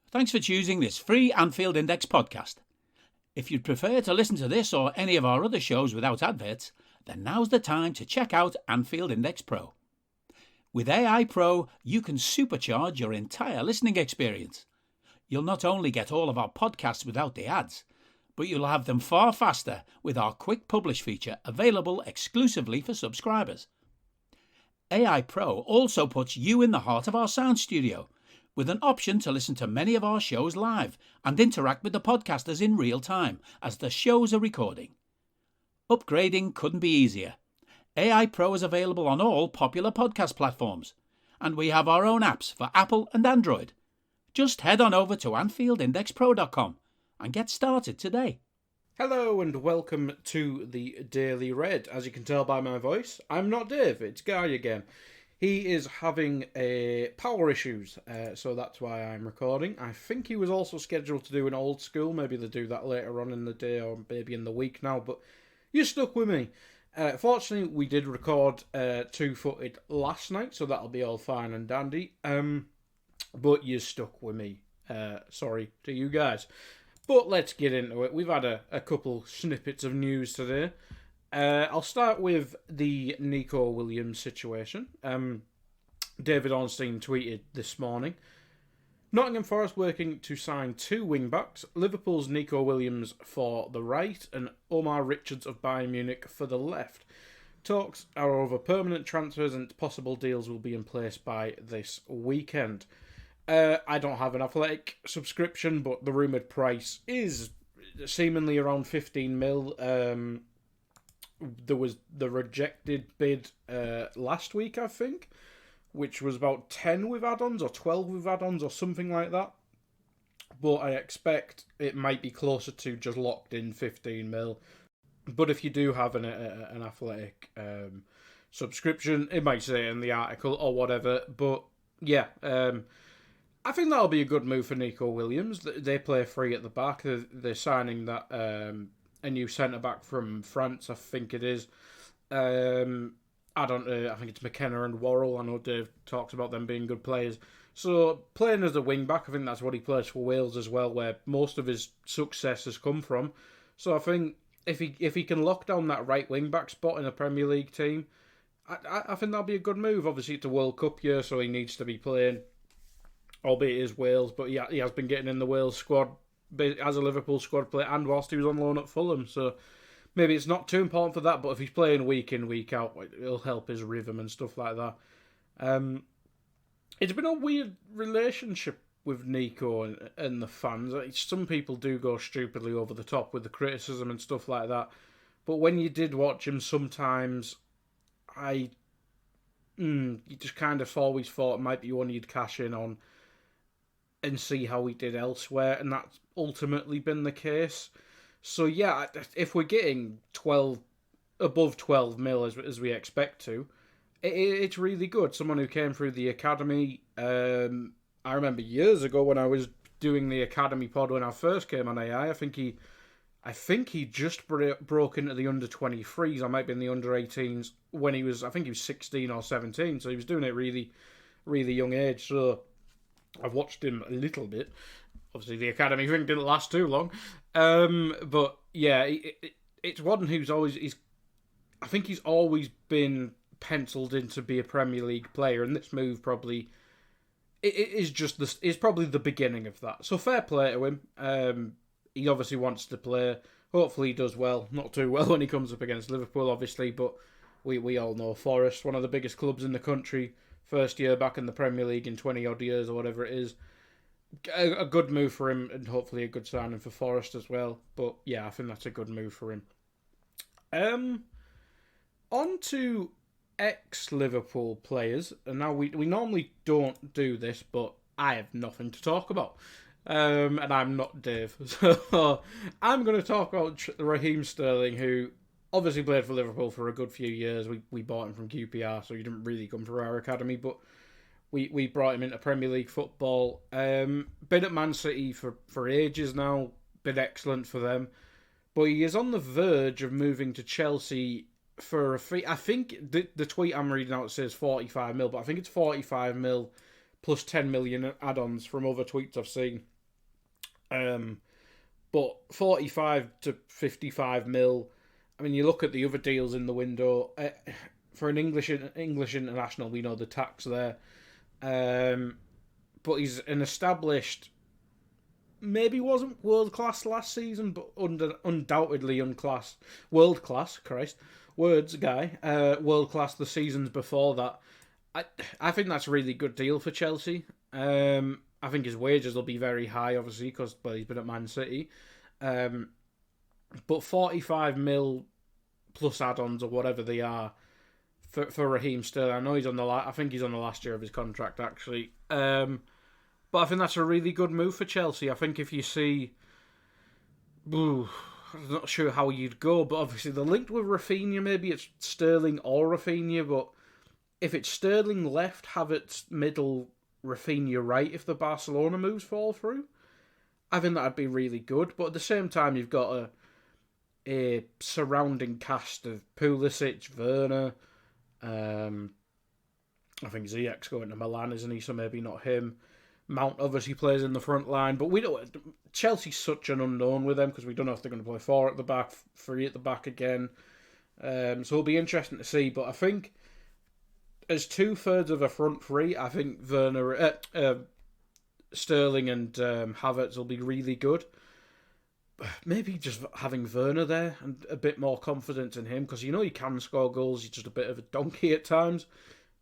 Thanks for choosing this free Anfield Index podcast. If you'd prefer to listen to this or any of our other shows without adverts, then now's the time to check out Anfield Index Pro. With AI Pro, you can supercharge your entire listening experience. You'll not only get all of our podcasts without the ads, but you'll have them far faster with our quick publish feature available exclusively for subscribers. AI Pro also puts you in the heart of our sound studio, with an option to listen to many of our shows live and interact with the podcasters in real time as the shows are recording. Upgrading couldn't be easier. AI Pro is available on all popular podcast platforms, and we have our own apps for Apple and Android. Just head on over to AnfieldIndexPro.com and get started today. Hello and welcome to the Daily Red. As you can tell by my voice, I'm not Dave, it's Guy again. He is having power issues, so that's why I'm recording. I think he was also scheduled to do an old school. Maybe they'll do that later on in the day or maybe in the week now, but you're stuck with me. Fortunately, we did record two-footed last night, so that'll be all fine and dandy. But you're stuck with me. Sorry to you guys. But let's get into it. We've had a couple snippets of news today. I'll start with the Nico Williams situation. David Ornstein tweeted this morning, Nottingham Forest working to sign two wing-backs, Liverpool's Nico Williams for the right and Omar Richards of Bayern Munich for the left. Talks are over permanent transfers and possible deals will be in place by this weekend. I don't have an Athletic subscription, but the rumoured price is seemingly around 15 mil. There was the rejected bid last week, I think, which was about 10 with add-ons or 12 with add-ons or something like that. But I expect it might be closer to just locked in 15 mil. But if you do have an Athletic subscription, it might say in the article or whatever. But yeah, I think that'll be a good move for Nico Williams. They play free at the back. They're signing that a new centre-back from France, I think it is. I think it's McKenna and Worrell. I know Dave talks about them being good players. So playing as a wing-back, I think that's what he plays for Wales as well, where most of his success has come from. So I think if he can lock down that right wing-back spot in a Premier League team, I think that'll be a good move. Obviously, it's a World Cup year, so he needs to be playing, albeit it is Wales, but he has been getting in the Wales squad as a Liverpool squad player and whilst he was on loan at Fulham, so maybe it's not too important for that, but if he's playing week in, week out, it'll help his rhythm and stuff like that. It's been a weird relationship with Nico and the fans. Some people do go stupidly over the top with the criticism and stuff like that, but when you did watch him sometimes, you just kind of always thought it might be one you'd cash in on and see how he did elsewhere, and that's ultimately been the case. So yeah, if we're getting above 12 mil as we expect to, it's really good. Someone who came through the academy. I remember years ago when I was doing the academy pod when I first came on AI. I think he just broke into the under 23s. I might be in the under 18s when he was 16 or 17. So he was doing it really, really young age. So I've watched him a little bit. Obviously, the academy thing didn't last too long. But yeah, it's one who's always... I think he's always been penciled in to be a Premier League player, and this move probably... is probably the beginning of that. So fair play to him. He obviously wants to play. Hopefully he does well. Not too well when he comes up against Liverpool, obviously, but we all know Forest, one of the biggest clubs in the country, first year back in the Premier League in 20-odd years or whatever it is. A good move for him, and hopefully a good signing for Forest as well. But yeah, I think that's a good move for him. On to ex-Liverpool players, and now we normally don't do this, but I have nothing to talk about. And I'm not Dave. So I'm going to talk about Raheem Sterling, who obviously played for Liverpool for a good few years. We bought him from QPR, so he didn't really come through our academy, but we brought him into Premier League football. Been at Man City for ages now. Been excellent for them. But he is on the verge of moving to Chelsea for a fee. I think the tweet I'm reading out says 45 mil, but I think it's 45 mil plus 10 million add-ons from other tweets I've seen. But 45 to 55 mil. I mean, you look at the other deals in the window. For an English international, we know the tax there. But he's an established, maybe wasn't world class last season, but undoubtedly world class. Christ, words guy. World class the seasons before that. I think that's a really good deal for Chelsea. I think his wages will be very high, obviously, because he's been at Man City. But 45 mil plus add-ons or whatever they are for Raheem Sterling. I know he's on I think he's on the last year of his contract, actually. But I think that's a really good move for Chelsea. I think if you see... I'm not sure how you'd go, but obviously they're linked with Rafinha. Maybe it's Sterling or Rafinha, but if it's Sterling left, Havertz middle, Rafinha right, if the Barcelona moves fall through, I think that'd be really good. But at the same time, you've got a surrounding cast of Pulisic, Werner, I think Ziyech's going to Milan, isn't he? So maybe not him. Mount obviously plays in the front line, but we don't. Chelsea's such an unknown with them because we don't know if they're going to play 4 at the back, 3 at the back again. So it'll be interesting to see. But I think as 2/3 of a front three, I think Sterling and Havertz will be really good. Maybe just having Werner there and a bit more confidence in him because you know he can score goals. He's just a bit of a donkey at times,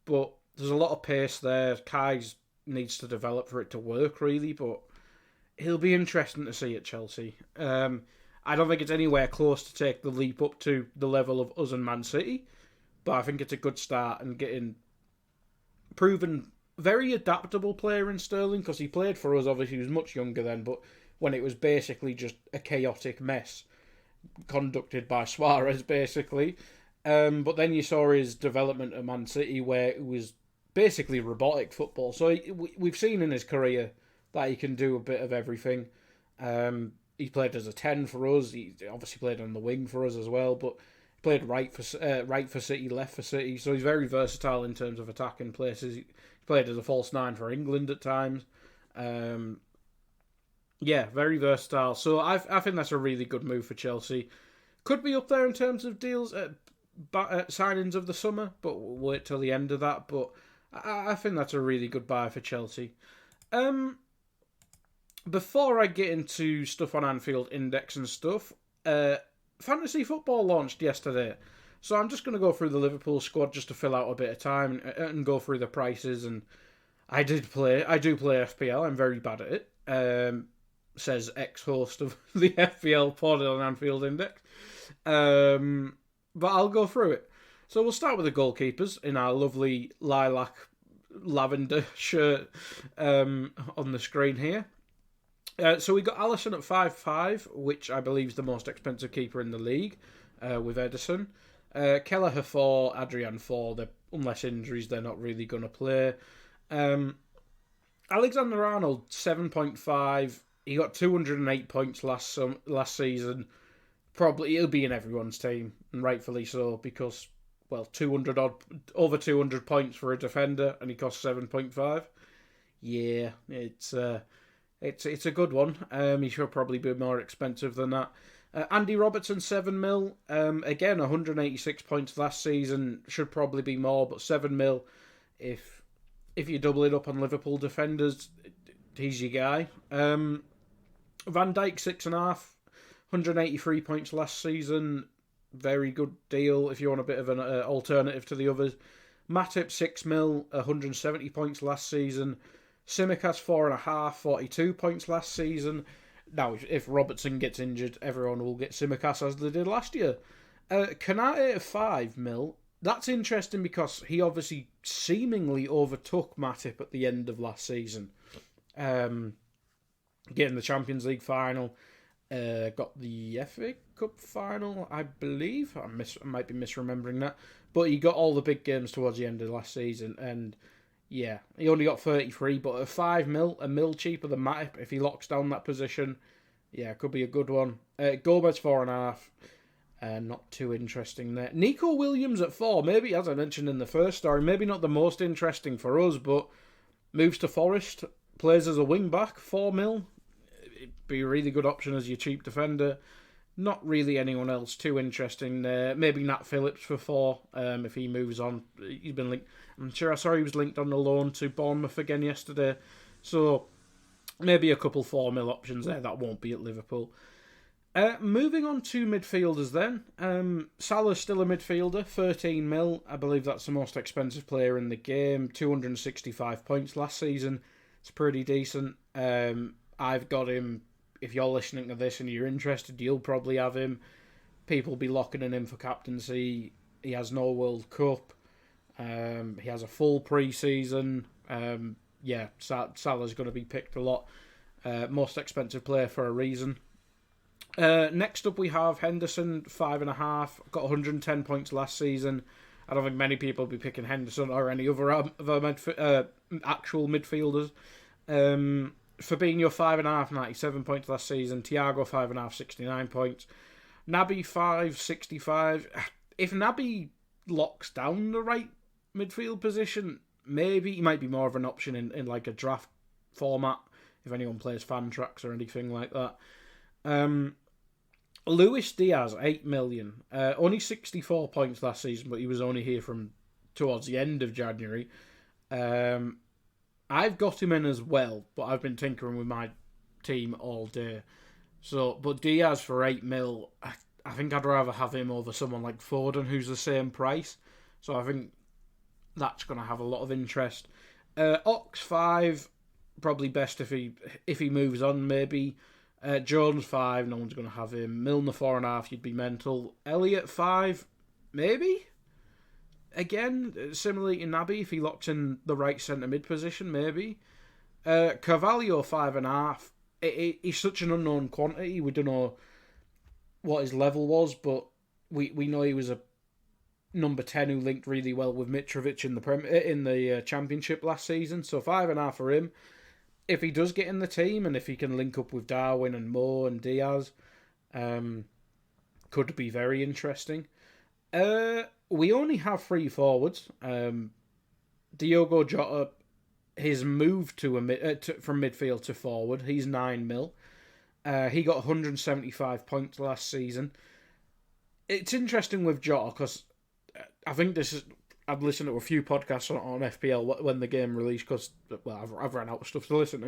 but there's a lot of pace there. Kai's needs to develop for it to work, really, but he'll be interesting to see at Chelsea. I don't think it's anywhere close to take the leap up to the level of us and Man City, but I think it's a good start and getting proven very adaptable player in Sterling because he played for us. Obviously, he was much younger then, but when it was basically just a chaotic mess conducted by Suarez, basically. But then you saw his development at Man City where it was basically robotic football. So we've seen in his career that he can do a bit of everything. He played as a 10 for us. He obviously played on the wing for us as well, but he played right for City, left for City. So he's very versatile in terms of attacking places. He played as a false 9 for England at times. Yeah, very versatile. So I think that's a really good move for Chelsea. Could be up there in terms of deals, signings of the summer, but we'll wait till the end of that. But I think that's a really good buy for Chelsea. Before I get into stuff on Anfield Index and stuff, Fantasy Football launched yesterday. So I'm just going to go through the Liverpool squad just to fill out a bit of time and go through the prices. And I do play FPL. I'm very bad at it. Says ex-host of the FPL pod on Anfield Index. But I'll go through it. So we'll start with the goalkeepers in our lovely lilac lavender shirt on the screen here. So we got Alisson at 5.5, which I believe is the most expensive keeper in the league, with Henderson. Kelleher 4, Adrian 4. Unless injuries, they're not really going to play. Alexander-Arnold 7.5. He got 208 points last season. Probably he'll be in everyone's team, and rightfully so, because, well, over 200 points for a defender, and he costs 7.5. Yeah, it's a good one. He should probably be more expensive than that. Andy Robertson 7 mil. Again, 186 points last season. Should probably be more, but 7 mil. If you double it up on Liverpool defenders, he's your guy. Van Dijk 6.5, 183 points last season. Very good deal if you want a bit of an alternative to the others. Matip 6 mil, 170 points last season. Tsimikas 4.5, 42 points last season. Now, if Robertson gets injured, everyone will get Tsimikas as they did last year. Kanate at 5 mil. That's interesting because he obviously seemingly overtook Matip at the end of last season. Getting the Champions League final. Got the FA Cup final, I believe. I might be misremembering that. But he got all the big games towards the end of last season. And yeah, he only got 33. But at 5 mil, a mil cheaper than Matip, if he locks down that position, yeah, could be a good one. Gomez 4.5. Not too interesting there. Nico Williams at 4. Maybe, as I mentioned in the first story, maybe not the most interesting for us, but moves to Forest, plays as a wing back, 4 mil. it'd be a really good option as your cheap defender. Not really anyone else too interesting there. Maybe Nat Phillips for 4 if he moves on. He's been linked. I'm sure I saw he was linked on the loan to Bournemouth again yesterday. So maybe a couple 4 mil options there. That won't be at Liverpool. Moving on to midfielders then. Salah's still a midfielder, 13 mil. I believe that's the most expensive player in the game. 265 points last season. It's pretty decent. I've got him. If you're listening to this and you're interested, you'll probably have him. People will be locking him in for captaincy. He has no World Cup. He has a full pre-season. Salah's going to be picked a lot. Most expensive player for a reason. Next up we have Henderson, 5.5. Got 110 points last season. I don't think many people will be picking Henderson or any other actual midfielders. For being your 5.5, 97 points last season. Thiago 5.5, 69 points. Naby 5, 65. If Naby locks down the right midfield position, maybe he might be more of an option in like a draft format if anyone plays fan tracks or anything like that. Luis Diaz, 8 million. Only 64 points last season, but he was only here from towards the end of January. I've got him in as well, but I've been tinkering with my team all day. But Diaz for 8 mil, I think I'd rather have him over someone like Foden, who's the same price. So I think that's going to have a lot of interest. Ox 5, probably best if he moves on, maybe. Jones 5, no one's going to have him. Milner 4.5, you'd be mental. Elliott 5, maybe? Again, similarly to Naby, if he locks in the right centre mid position, maybe. Carvalho 5.5. He's such an unknown quantity. We don't know what his level was, but we know he was a number 10 who linked really well with Mitrovic in the Championship last season. So 5.5 for him. If he does get in the team and if he can link up with Darwin and Mo and Diaz, could be very interesting. We only have 3 forwards. Diogo Jota, his move from midfield to forward, he's 9 mil. He got 175 points last season. It's interesting with Jota because I think I've listened to a few podcasts on FPL when the game released because, I've run out of stuff to listen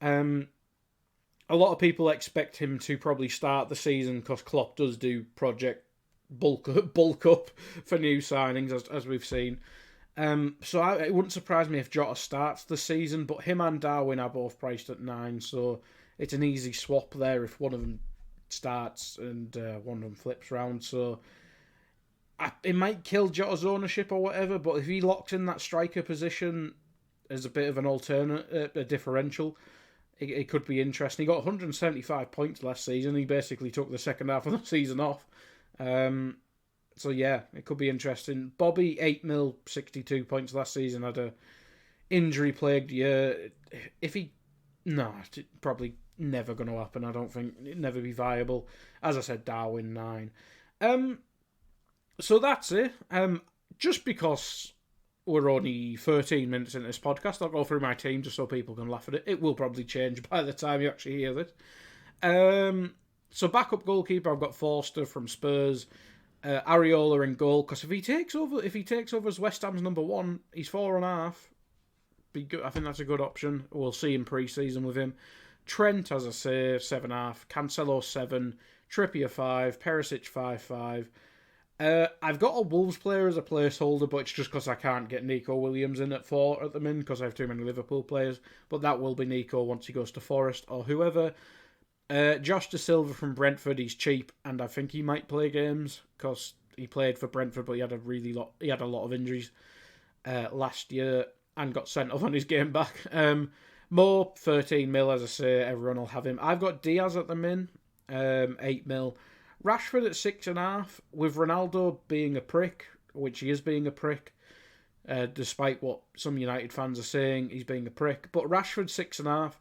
to. A lot of people expect him to probably start the season because Klopp does do project bulk up for new signings, as we've seen. So it wouldn't surprise me if Jota starts the season, but him and Darwin are both priced at 9, so it's an easy swap there if one of them starts and one of them flips round. So it might kill Jota's ownership or whatever, but if he locks in that striker position as a bit of an alternate, a differential, it could be interesting. He got 175 points last season. He basically took the second half of the season off. So yeah, it could be interesting. Bobby, 8 mil, 62 points last season, had a injury-plagued year. It's probably never going to happen. I don't think it'd never be viable. As I said, Darwin 9. So that's it. Just because we're only 13 minutes into this podcast, I'll go through my team just so people can laugh at it. It will probably change by the time you actually hear this. So backup goalkeeper, I've got Forster from Spurs. Areola in goal, because if he takes over as West Ham's number 1, he's 4.5. Be good. I think that's a good option. We'll see in pre-season with him. Trent, as I say, 7.5. Cancelo 7. Trippier 5. Perisic 5.5. I've got a Wolves player as a placeholder, but it's just because I can't get Nico Williams in at 4 at the minute because I have too many Liverpool players. But that will be Nico once he goes to Forest or whoever. Josh De Silva from Brentford, he's cheap, and I think he might play games because he played for Brentford, but he had a lot of injuries last year and got sent off on his game back. Mo, 13 mil, as I say, everyone will have him. I've got Diaz at the min, 8 mil. Rashford at 6.5, with Ronaldo being a prick, which he is being a prick, despite what some United fans are saying, he's being a prick. But Rashford 6.5,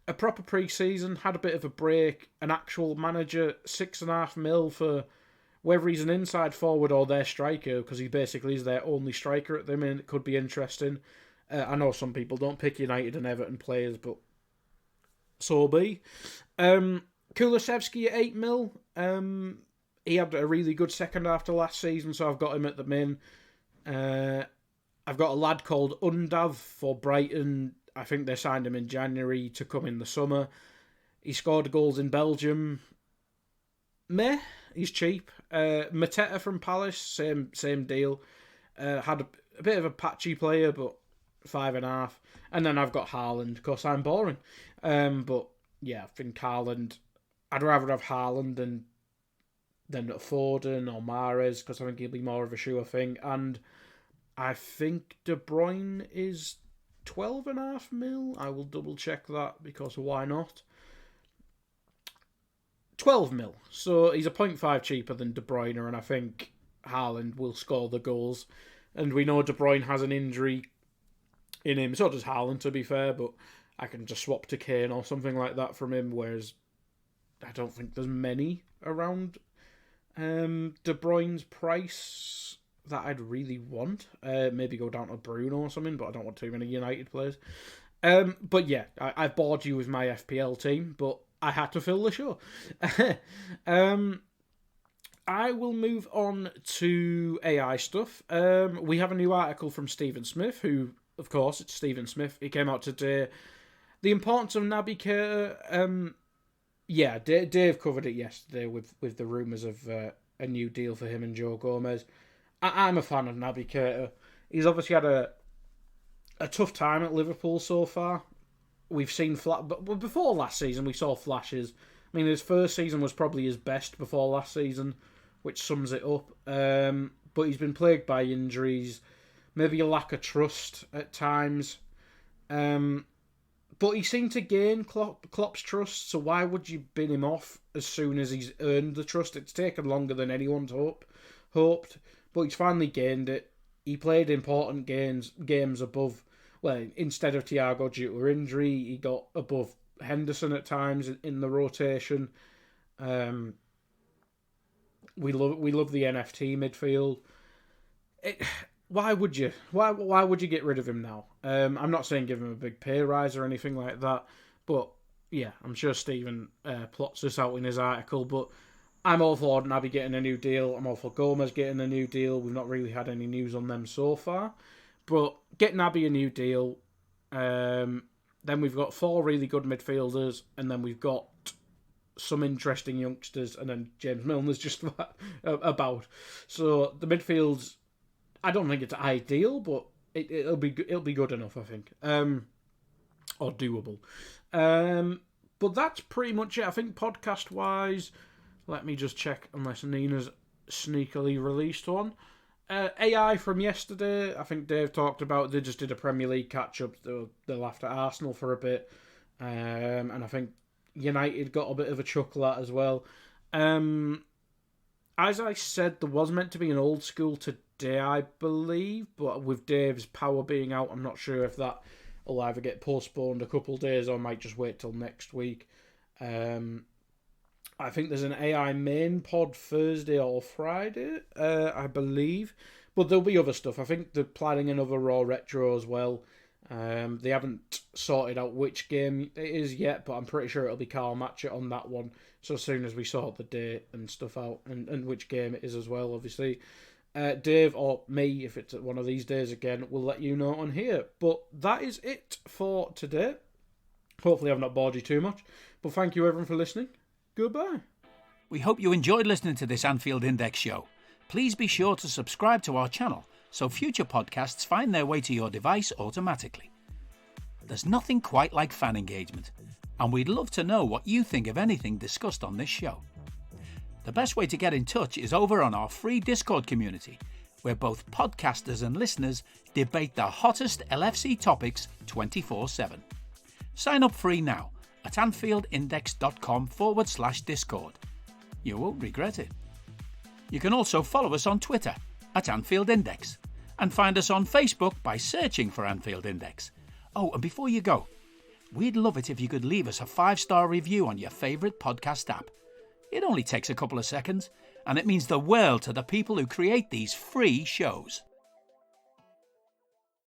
a proper pre-season, had a bit of a break, an actual manager, 6.5 mil for whether he's an inside forward or their striker, because he basically is their only striker at the minute. It could be interesting. I know some people don't pick United and Everton players, but so be. Kulusevski at 8 mil. He had a really good second half to last season, so I've got him at the min. I've got a lad called Undav for Brighton. I think they signed him in January to come in the summer. He scored goals in Belgium. Meh, he's cheap. Mateta from Palace, same deal. Had a bit of a patchy player, but 5.5. And then I've got Haaland, because I'm boring. But yeah, I think Haaland, I'd rather have Haaland than Foden or Mahrez, because I think he'll be more of a sure thing. And I think De Bruyne is 12.5 mil. I will double check that, because why not? 12 mil. So he's a 0.5 cheaper than De Bruyne, and I think Haaland will score the goals. And we know De Bruyne has an injury in him. So does Haaland, to be fair, but I can just swap to Kane or something like that from him, whereas I don't think there's many around De Bruyne's price that I'd really want. Maybe go down to Bruno or something, but I don't want too many United players. But yeah, I've bored you with my FPL team, but I had to fill the show. I will move on to AI stuff. We have a new article from Stephen Smith, who, of course, it's Stephen Smith. He came out today. The importance of Naby Keita. Yeah, Dave covered it yesterday with the rumours of a new deal for him and Joe Gomez. I'm a fan of Naby Keita. He's obviously had a tough time at Liverpool so far. We've seen but before last season we saw flashes. I mean, his first season was probably his best before last season, which sums it up. But he's been plagued by injuries, maybe a lack of trust at times. But he seemed to gain Klopp's trust, so why would you bin him off as soon as he's earned the trust? It's taken longer than anyone's hoped, but he's finally gained it. He played important games above, well, instead of Thiago due to injury, he got above Henderson at times in the rotation. We love the NFT midfield. Why would you? Why would you get rid of him now? I'm not saying give him a big pay rise or anything like that, but yeah, I'm sure Stephen plots this out in his article. But I'm all for Naby getting a new deal. I'm all for Gomez getting a new deal. We've not really had any news on them so far, but get Naby a new deal. Then we've got 4 really good midfielders, and then we've got some interesting youngsters, and then James Milner's just about. So the midfield's, I don't think it's ideal, but it'll be good enough, I think, or doable. But that's pretty much it. I think podcast wise, let me just check unless Nina's sneakily released one. AI from yesterday, I think Dave talked about. They just did a Premier League catch up. They laughed at Arsenal for a bit, and I think United got a bit of a chuckle at as well. As I said, there was meant to be an old school today, I believe, but with Dave's power being out, I'm not sure if that will either get postponed a couple of days or might just wait till next week. I think there's an AI main pod Thursday or Friday, I believe, but there'll be other stuff. I think they're planning another Raw Retro as well. They haven't sorted out which game it is yet, but I'm pretty sure it'll be Carl Matchett on that one. So as soon as we sort the date and stuff out, and which game it is as well, obviously, Dave or me, if it's one of these days again, will let you know on here. But that is it for today. Hopefully I've not bored you too much, but thank you everyone for listening. Goodbye. We hope you enjoyed listening to this Anfield Index show. Please be sure to subscribe to our channel so future podcasts find their way to your device automatically. There's nothing quite like fan engagement, and we'd love to know what you think of anything discussed on this show. The best way to get in touch is over on our free Discord community, where both podcasters and listeners debate the hottest LFC topics 24/7. Sign up free now at AnfieldIndex.com/Discord. You won't regret it. You can also follow us on Twitter at Anfield Index and find us on Facebook by searching for Anfield Index. Oh, and before you go, we'd love it if you could leave us a 5-star review on your favourite podcast app. It only takes a couple of seconds, and it means the world to the people who create these free shows.